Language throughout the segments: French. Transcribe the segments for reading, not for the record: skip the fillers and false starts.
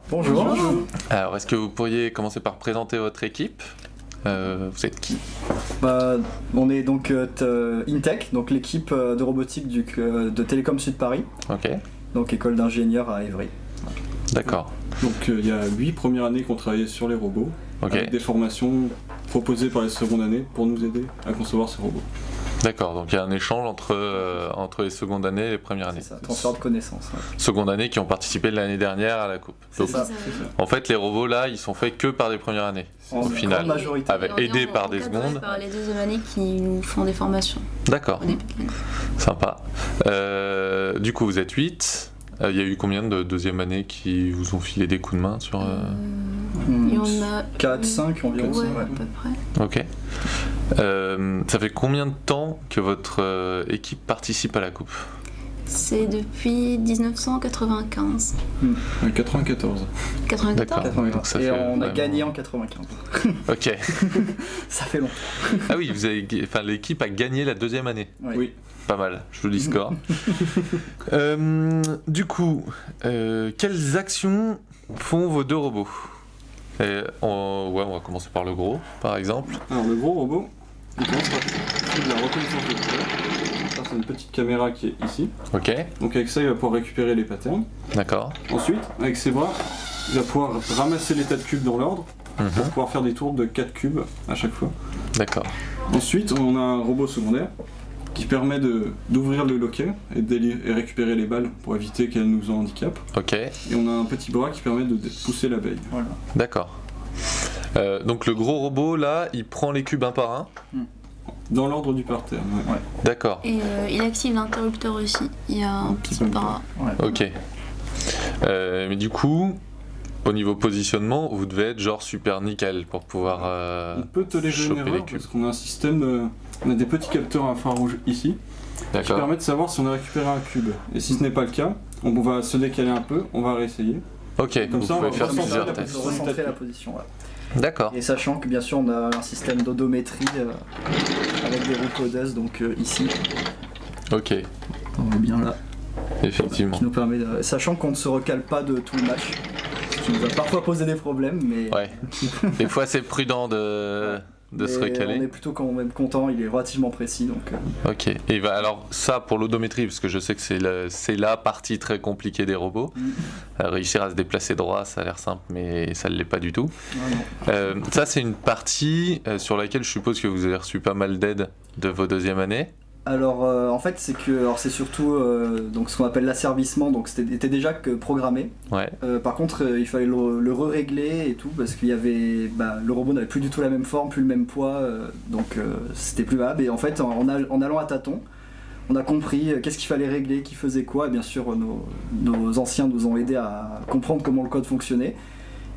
Bonjour. Alors, est-ce que vous pourriez commencer par présenter votre équipe ? Vous êtes qui ? On est donc Intech, donc l'équipe de robotique de Télécom Sud Paris, Ok, donc école d'ingénieurs à Évry. d'accord. Donc il y a 8 premières années qu'on travaillait sur les robots, Ok, avec des formations proposées par les secondes années pour nous aider à concevoir ces robots. d'accord. Donc il y a un échange entre les secondes années et les premières années. C'est ça, transfert de connaissances. Ouais. Secondes années qui ont participé l'année dernière à la coupe. Donc, ça. en fait, les robots là, ils sont faits que par des premières années, En au final, grande majorité. avec aidés Et on par des encadré secondes. par les deuxième années qui nous font des formations D'accord, au début de l'année. sympa. Du coup, vous êtes 8. Il y a eu combien de deuxième année qui vous ont filé des coups de main sur... Et on a 4-5 environ. ouais, Ouais. à peu près. Ok. Ça fait combien de temps que votre équipe participe à la coupe ? C'est depuis 1995. 94. 94. D'accord. Donc ça Et fait on a vraiment- gagné en 95. Ok. Ça fait longtemps. Ah oui, l'équipe a gagné la deuxième année. Oui. Pas mal, joli score. Du coup, quelles actions font vos deux robots ? On va commencer par le gros, par exemple. Alors le gros robot, il commence par faire de la reconnaissance de couleurs. Ça, c'est une petite caméra qui est ici. Ok, Donc avec ça, il va pouvoir récupérer les patterns. d'accord. Ensuite, avec ses bras, il va pouvoir ramasser les tas de cubes dans l'ordre pour Mhm, pouvoir faire des tours de 4 cubes à chaque fois. d'accord. Ensuite, on a un robot secondaire qui permet d'ouvrir le locker et récupérer les balles pour éviter qu'elles nous handicapent. Ok, Et on a un petit bras qui permet de pousser l'abeille. Voilà. d'accord. Donc le gros robot, là, il prend les cubes un par un. Dans l'ordre du pattern, ouais. D'accord, Et il active l'interrupteur aussi. Il y a un petit bras. ok. Mais du coup, au niveau positionnement, vous devez être genre super nickel pour pouvoir... On peut tolérer une choper les erreur cubes. parce qu'on a un système, on a des petits capteurs infrarouges ici qui D'accord, permettent de savoir si on a récupéré un cube. Et si ce n'est pas le cas, on va se décaler un peu, on va réessayer. ok, Comme vous ça, on pouvez va faire recentrer plusieurs la tests. position. Recentrer la position. Ouais. D'accord, Et sachant que bien sûr on a un système d'odométrie avec des roues codeuses, donc ici, ok, on est bien là, effectivement. qui nous permet de... Sachant qu'on ne se recale pas de tout le match, ce qui nous a parfois posé des problèmes, mais, Ouais, des fois c'est prudent de se mais on recaler. est plutôt quand même content, il est relativement précis, donc Ok, et alors ça pour l'odométrie, parce que je sais que c'est la partie très compliquée des robots. Réussir à se déplacer droit, ça a l'air simple, mais ça ne l'est pas du tout. non. Ça c'est une partie sur laquelle je suppose que vous avez reçu pas mal d'aide de vos deuxième années. Alors en fait c'est surtout donc ce qu'on appelle l'asservissement, donc était déjà programmé. Ouais, Par contre il fallait le régler et tout parce qu'il y avait le robot n'avait plus du tout la même forme, plus le même poids, donc c'était plus valable. Et en fait en allant à tâtons, on a compris qu'est-ce qu'il fallait régler, qui faisait quoi. Et bien sûr nos anciens nous ont aidés à comprendre comment le code fonctionnait.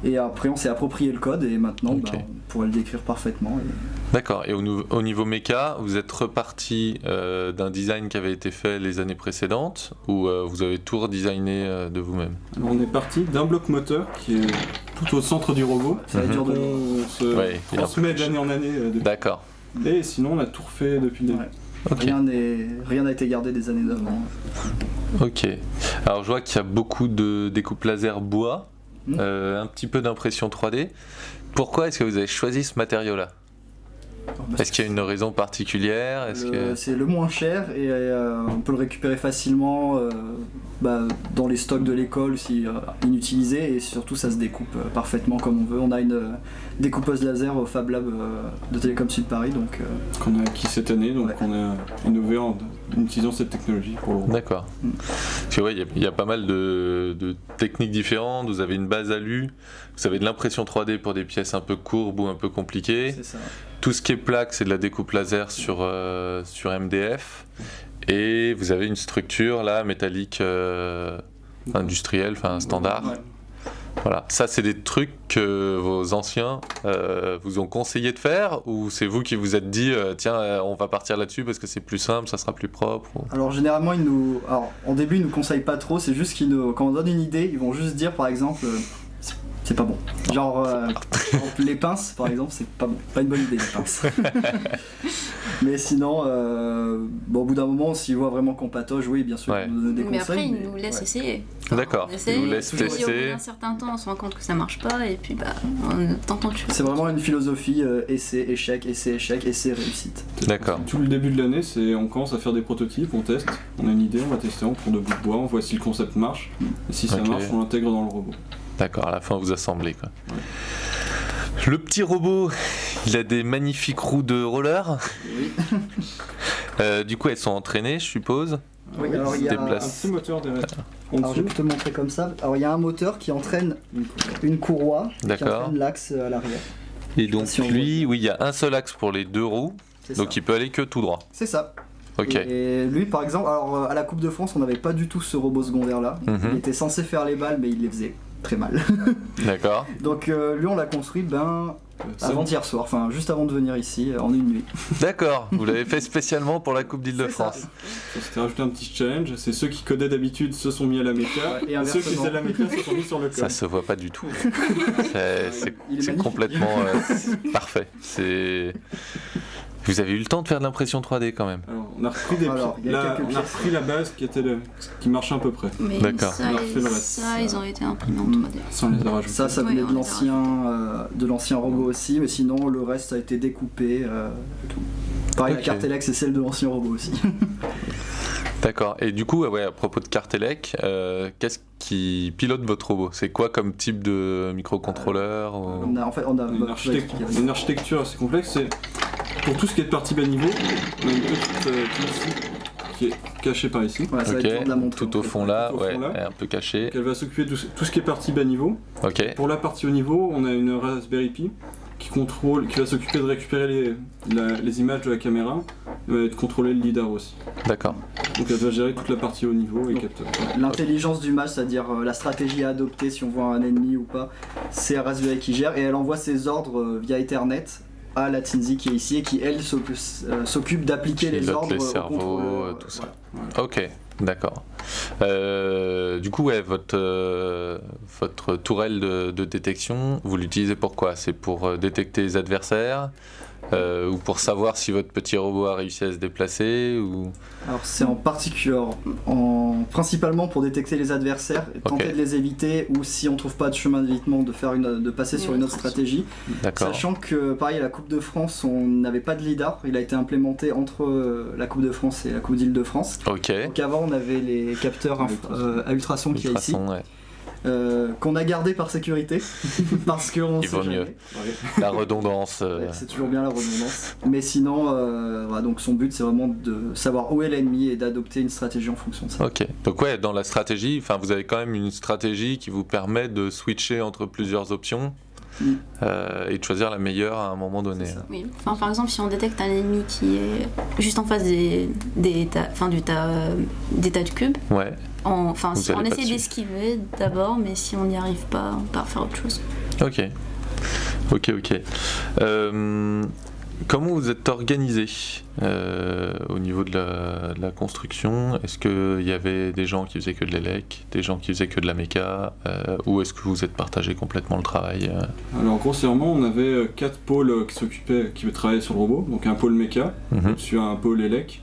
Et après on s'est approprié le code et maintenant Ok. on pourrait le décrire parfaitement. d'accord. Et au niveau méca, vous êtes reparti d'un design qui avait été fait les années précédentes ou vous avez tout redesigné de vous-même ? Alors on est parti d'un bloc moteur qui est tout au centre du robot. Ça va être dur de On se Ouais, il est un peu transmet plus d'année en année. D'accord, Et sinon on a tout refait depuis le début. Ouais. ok. Rien n'a été gardé des années d'avant. Ok. Alors je vois qu'il y a beaucoup de découpe laser bois, un petit peu d'impression 3D. Pourquoi est-ce que vous avez choisi ce matériau-là ? Est-ce qu'il y a une raison particulière ? C'est le moins cher et on peut le récupérer facilement dans les stocks de l'école si inutilisé, et surtout ça se découpe parfaitement comme on veut. On a une découpeuse laser au Fab Lab de Télécom Sud Paris, donc Qu'on a acquis cette année, donc Ouais. on a innové en utilisant cette technologie pour le robot. D'accord. Parce que ouais, il y a pas mal de techniques différentes. Vous avez une base alu, vous avez de l'impression 3D pour des pièces un peu courbes ou un peu compliquées. c'est ça. Tout ce qui est plaque, c'est de la découpe laser sur MDF. Et vous avez une structure là, métallique industrielle, enfin standard. Ouais. Voilà. Ça, c'est des trucs que vos anciens vous ont conseillé de faire, ou c'est vous qui vous êtes dit tiens, on va partir là-dessus parce que c'est plus simple, ça sera plus propre ou... Alors généralement en début ils nous conseillent pas trop, c'est juste quand on donne une idée, ils vont juste dire par exemple c'est pas bon. Genre, par exemple, les pinces, par exemple, c'est pas bon. Pas une bonne idée, les pinces. Mais sinon, au bout d'un moment, s'ils voient vraiment qu'on patauge, oui, bien sûr, ils nous donnent des conseils. Mais après, ils nous laissent essayer. D'accord, ils nous laissent Puis au bout tester. d'un certain temps, on se rend compte que ça marche pas, et puis on t'entend tu. C'est vraiment une philosophie essai, échec, réussite. D'accord. Tout le début de l'année, on commence à faire des prototypes, on teste, on a une idée, on va tester, on prend 2 bouts de bois, on voit si le concept marche, et si ça marche, on l'intègre dans le robot. D'accord, à la fin vous assemblez quoi. Ouais. Le petit robot, il a des magnifiques roues de roller. Oui. Du coup elles sont entraînées je suppose. Oui, alors il y a Un petit moteur derrière. Alors je vais te le montrer comme ça. Alors il y a un moteur qui entraîne une courroie, qui D'accord. entraîne l'axe à l'arrière. Et donc si on lui, oui il y a un seul axe pour les 2 roues, C'est donc ça. il peut aller que tout droit. C'est ça. Ok. Et lui par exemple, alors à la Coupe de France on n'avait pas du tout ce robot secondaire là. Mhm. Il était censé faire les balles mais il les faisait très mal. D'accord. Donc lui on l'a construit avant-hier soir, enfin juste avant de venir ici en une nuit. D'accord, vous l'avez fait spécialement pour la Coupe d'Île-de-France. Ça s'était rajouté un petit challenge, c'est ceux qui codaient d'habitude se sont mis à la méca, Ouais, et et ceux qui inversement. faisaient la méca se sont mis sur le Ça code. se voit pas du tout. C'est Il est c'est magnifique. complètement parfait. Vous avez eu le temps de faire de l'impression 3D quand même. Alors, on a repris Il y a quelques on a pièces. repris la base qui marchait à peu près, Mais D'accord. ça, On a refait le reste. ils ont été imprimés en 3D. sans les rajouter. Ça Ouais, venait on de l'ancien robot aussi, mais sinon le reste a été découpé. Tout. Pareil, Ok. la carte Elex c'est celle de l'ancien robot aussi. D'accord. Et du coup, à propos de Cartelec, qu'est-ce qui pilote votre robot? C'est quoi comme type de microcontrôleur ou- On a Une architecture assez complexe, c'est pour tout ce qui est de partie bas niveau, on a une petite ici qui est cachée par ici. Voilà, ça va Ok, être dur de la montrer. tout au fond là, Tout au fond, là. elle est un peu caché. Elle va s'occuper de tout ce qui est partie bas niveau. Ok, Pour la partie haut niveau, on a une Raspberry Pi qui va s'occuper de récupérer les images de la caméra et de contrôler le lidar aussi. d'accord. Donc elle va gérer toute la partie haut niveau et capteur. L'intelligence du match, c'est-à-dire la stratégie à adopter si on voit un ennemi ou pas, c'est la Raspberry qui gère et elle envoie ses ordres via Ethernet à la Tinzi qui est ici et qui elle s'occupe d'appliquer les Pilote ordres les au cerveaux, contrôleur, tout ça. voilà. Ok, d'accord. Du coup, votre tourelle de détection, vous l'utilisez pour quoi? C'est pour détecter les adversaires ou pour savoir si votre petit robot a réussi à se déplacer ou... Alors c'est principalement pour détecter les adversaires, et tenter Ok. de les éviter ou si on trouve pas de chemin d'évitement de passer sur une autre stratégie. D'accord. Sachant que pareil à la Coupe de France on n'avait pas de lidar, il a été implémenté entre la Coupe de France et la Coupe d'Île-de-France. Ok. Donc avant on avait les capteurs à ultrasons qu'il y a ici, Ultrason, ouais. qu'on a gardé par sécurité parce qu'on Il sait vaut jamais. mieux. La redondance. Ouais, c'est toujours bien la redondance. Mais sinon, voilà, donc son but c'est vraiment de savoir où est l'ennemi et d'adopter une stratégie en fonction de ça. Ok. Donc ouais, dans la stratégie, vous avez quand même une stratégie qui vous permet de switcher entre plusieurs options et de choisir la meilleure à un moment donné. C'est ça. Oui. Enfin, par exemple, si on détecte un ennemi qui est juste en face des tas de cubes, Ouais. on Vous allez essaie pas dessus. d'esquiver d'abord, mais si on n'y arrive pas, on part faire autre chose. Ok. Comment vous êtes organisé au niveau de la construction? Est-ce qu'il y avait des gens qui faisaient que de l'élec, des gens qui faisaient que de la méca, ou est-ce que vous êtes partagé complètement le travail Alors grossièrement, on avait 4 pôles qui travaillaient sur le robot. Donc un pôle méca, Mhm. au-dessus un pôle élec,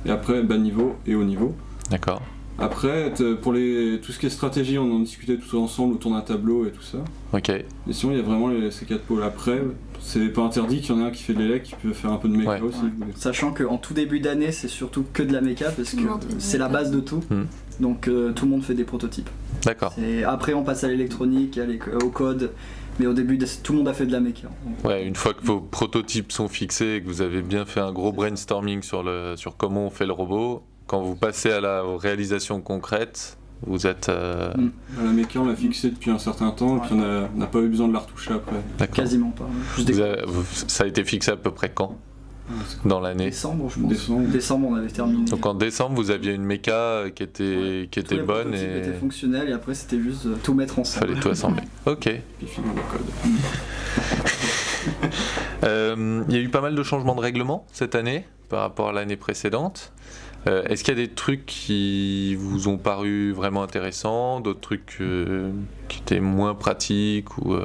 et après bas niveau et haut niveau. D'accord. Après, pour tout ce qui est stratégie, on en discutait tous ensemble autour d'un tableau et tout ça. Ok. Et sinon, il y a vraiment ces 4 pôles. Après, c'est pas interdit qu'il y en ait un qui fait de l'élec, qui peut faire un peu de méca Ouais. aussi. Sachant qu'en tout début d'année c'est surtout que de la méca parce Tout le que monde fait de c'est la méca. base de tout. Donc tout le monde fait des prototypes. D'accord. Et après on passe à l'électronique, au code. Mais au début, tout le monde a fait de la méca. Ouais, une fois que vos prototypes sont fixés et que vous avez bien fait un gros brainstorming sur comment on fait le robot, quand vous passez aux réalisations concrètes, vous êtes... La méca, on l'a fixée depuis un certain temps, et puis on n'a pas eu besoin de la retoucher après. D'accord. Quasiment pas. Juste Ça a été fixé à peu près quand dans l'année? décembre, je pense. Décembre. Décembre, on avait terminé. Donc en décembre, vous aviez une méca qui était Tous les bonne prototypes et étaient fonctionnels et après c'était juste tout mettre il ensemble. fallait tout assembler. Ok. Puis finir le code. Il y a eu pas mal de changements de règlement cette année par rapport à l'année précédente. Est-ce qu'il y a des trucs qui vous ont paru vraiment intéressants, d'autres trucs qui étaient moins pratiques ou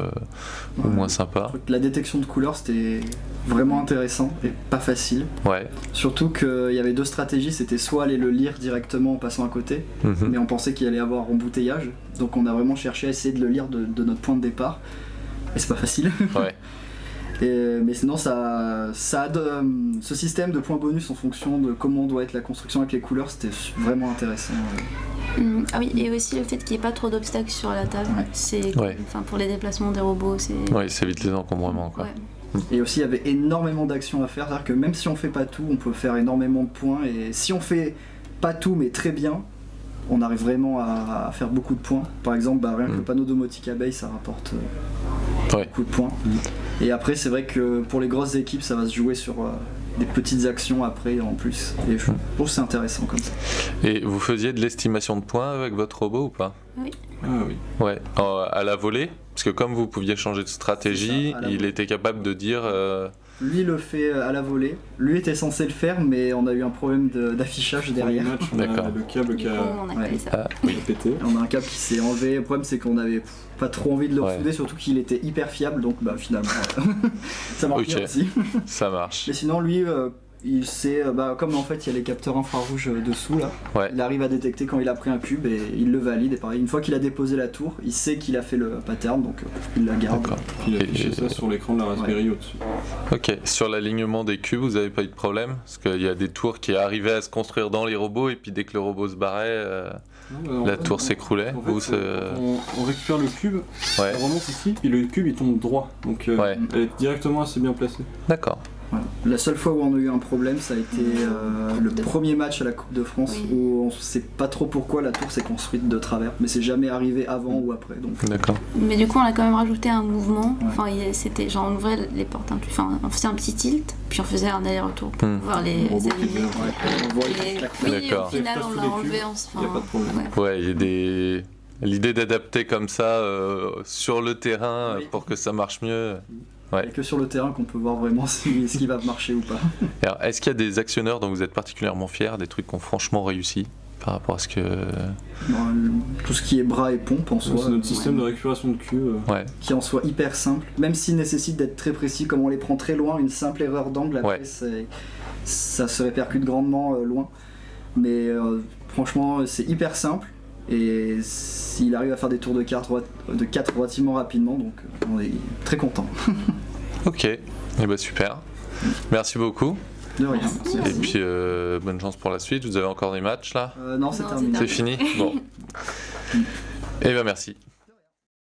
moins sympas? La détection de couleurs, c'était vraiment intéressant et pas facile. Ouais. Surtout qu'il y avait 2 stratégies, c'était soit aller le lire directement en passant à côté, mais on pensait qu'il allait avoir embouteillage, donc on a vraiment cherché à essayer de le lire de notre point de départ, et c'est pas facile. Ouais. Mais sinon, ce système de points bonus en fonction de comment doit être la construction avec les couleurs, c'était vraiment intéressant. Ah oui, et aussi le fait qu'il n'y ait pas trop d'obstacles sur la table. Ouais. C'est, enfin, pour les déplacements des robots, c'est... Oui, ça évite les encombrements, quoi. Ouais. Et aussi, il y avait énormément d'actions à faire, c'est-à-dire que même si on fait pas tout, on peut faire énormément de points, et si on fait pas tout mais très bien, on arrive vraiment à faire beaucoup de points. Par exemple, rien que le panneau domotique abeille, ça rapporte beaucoup de points. Et après, c'est vrai que pour les grosses équipes, ça va se jouer sur des petites actions après en plus. Et je trouve que c'est intéressant comme ça. Et vous faisiez de l'estimation de points avec votre robot ou pas? Oui. Ah oui. Ouais, à la volée, parce que comme vous pouviez changer de stratégie, il était capable de dire... Lui le fait à la volée. Lui était censé le faire, mais on a eu un problème d'affichage derrière. Match, on a le câble qui a pété. On a un câble qui s'est enlevé. Le problème, c'est qu'on avait pas trop envie de le ressouder, surtout qu'il était hyper fiable, donc finalement ça marche bien aussi. Ça marche. Mais sinon, lui, il sait, comme en fait il y a les capteurs infrarouges dessous là, il arrive à détecter quand il a pris un cube et il le valide. Et pareil, une fois qu'il a déposé la tour, il sait qu'il a fait le pattern, donc il la garde. Puis il a affiché ça sur l'écran de la Raspberry au-dessus. Ok, sur l'alignement des cubes, vous n'avez pas eu de problème? Parce qu'il y a des tours qui arrivaient à se construire dans les robots et puis dès que le robot se barrait, la tour s'écroulait. En fait, on récupère le cube, on remonte ici, puis le cube il tombe droit, donc elle est directement assez bien placée. D'accord. Voilà. La seule fois où on a eu un problème, ça a été le premier match à la Coupe de France où on sait pas trop pourquoi la tour s'est construite de travers, mais c'est jamais arrivé avant ou après. Donc. D'accord. Mais du coup, on a quand même rajouté un mouvement. Enfin, c'était genre on ouvrait les portes, enfin, on faisait un petit tilt, puis on faisait un aller-retour pour voir les allumer. Oui, au final, on l'a enlevé. Il n'y a pas de problème. Ouais, il y a des... L'idée d'adapter comme ça sur le terrain pour que ça marche mieux. Et que sur le terrain qu'on peut voir vraiment ce qui va marcher ou pas. Alors, est-ce qu'il y a des actionneurs dont vous êtes particulièrement fiers, des trucs qui ont franchement réussi par rapport à ce que... Tout ce qui est bras et pompe en soi. C'est notre système de récupération de cubes. Qui en soit hyper simple, même s'il nécessite d'être très précis, comme on les prend très loin, une simple erreur d'angle après ça se répercute grandement loin. Mais franchement c'est hyper simple. Et s'il arrive à faire des tours de 4 relativement rapidement, donc on est très content. Ok, et super. Merci beaucoup. De rien. Et puis bonne chance pour la suite. Vous avez encore des matchs là? Non, c'est terminé. C'est fini? Bon. Et merci.